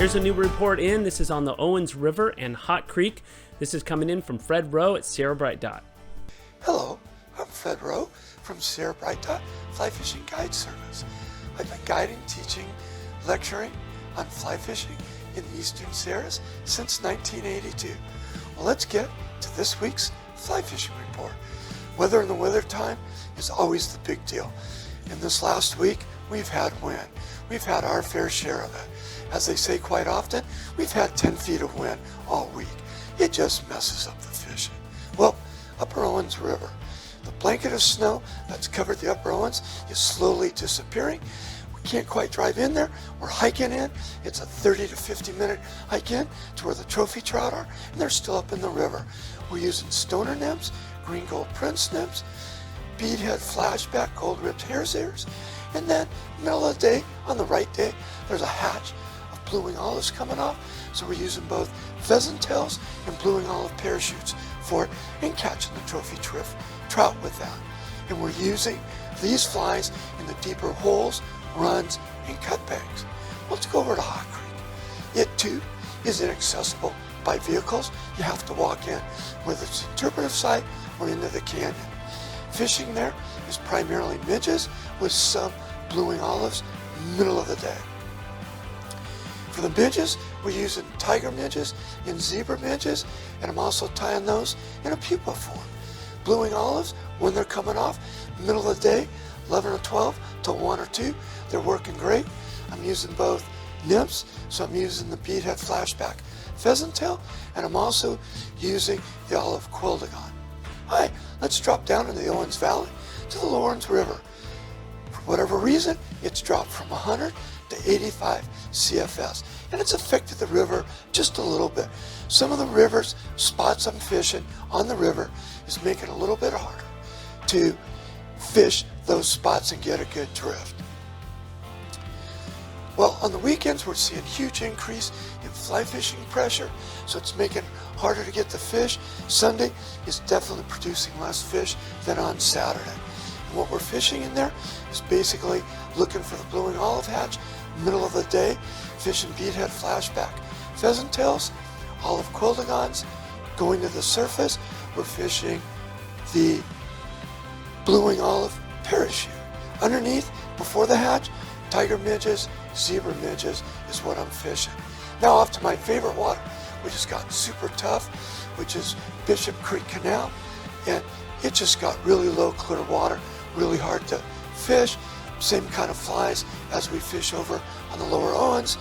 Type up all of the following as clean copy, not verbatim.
Here's a new report in. This is on the Owens River and Hot Creek. This is coming in from Fred Rowe at Sierra Bright Dot. Hello, I'm Fred Rowe from Sierra Bright Dot Fly Fishing Guide Service. I've been guiding, teaching, lecturing on fly fishing in the Eastern Sierras since 1982. Well, let's get to this week's fly fishing report. Weather in the winter time is always the big deal. In this last week, we've had wind. We've had our fair share of it. As they say quite often, we've had 10 feet of wind all week. It just messes up the fishing. Well, Upper Owens River, the blanket of snow that's covered the Upper Owens is slowly disappearing. We can't quite drive in there. We're hiking in. It's a 30 to 50 minute hike in to where the trophy trout are, and they're still up in the river. We're using stoner nymphs, green gold prince nymphs, beadhead flashback, gold ribbed hare's ears, and then middle of the day, on the right day, there's a hatch of blue-wing olives coming off. So we're using both pheasant tails and blue-wing olive parachutes for it and catching the trophy trout with that. And we're using these flies in the deeper holes, runs, and cut banks. Let's go over to Hot Creek. It too is inaccessible by vehicles. You have to walk in, whether it's interpretive sight or into the canyon. Fishing there is primarily midges with some blue-wing olives middle of the day. For the midges, we're using tiger midges and zebra midges, and I'm also tying those in a pupa form. Blue-wing olives, when they're coming off, middle of the day, 11 or 12 to 1 or 2, they're working great. I'm using both nymphs, so I'm using the beadhead flashback pheasant tail, and I'm also using the olive quildagon. All right, let's drop down into the Owens Valley to the Owens River. For whatever reason, it's dropped from 100 to 85 CFS, and it's affected the river just a little bit. Some of the river's spots I'm fishing on the river is making it a little bit harder to fish those spots and get a good drift. Well, on the weekends, we're seeing a huge increase in fly fishing pressure, so it's making it harder to get the fish. Sunday is definitely producing less fish than on Saturday. And what we're fishing in there is basically looking for the blue-wing olive hatch, middle of the day, fishing beadhead flashback pheasant tails, olive quildagons. Going to the surface, we're fishing the blue-wing olive parachute. Underneath, before the hatch, tiger midges, zebra midges is what I'm fishing. Now off to my favorite water, which has gotten super tough, which is Bishop Creek Canal, and it just got really low, clear water, really hard to fish. Same kind of flies as we fish over on the lower Owens,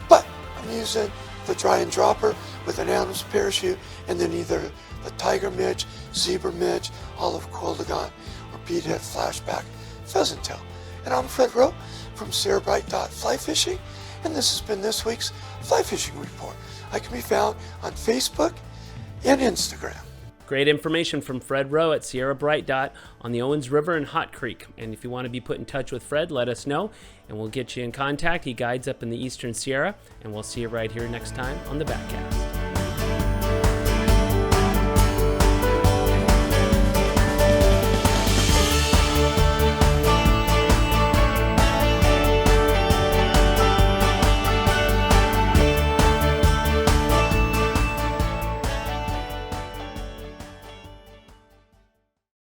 but I'm using the dry and dropper with an Adams parachute, and then either the tiger midge, zebra midge, olive quildagon, or beadhead flashback pheasant tail. And I'm Fred Rowe from Sierra Bright Dot Fly Fishing, and this has been this week's Fly Fishing Report. I can be found on Facebook and Instagram. Great information from Fred Rowe at Sierra Bright Dot on the Owens River and Hot Creek. And if you want to be put in touch with Fred, let us know, and we'll get you in contact. He guides up in the Eastern Sierra, and we'll see you right here next time on the Backcast.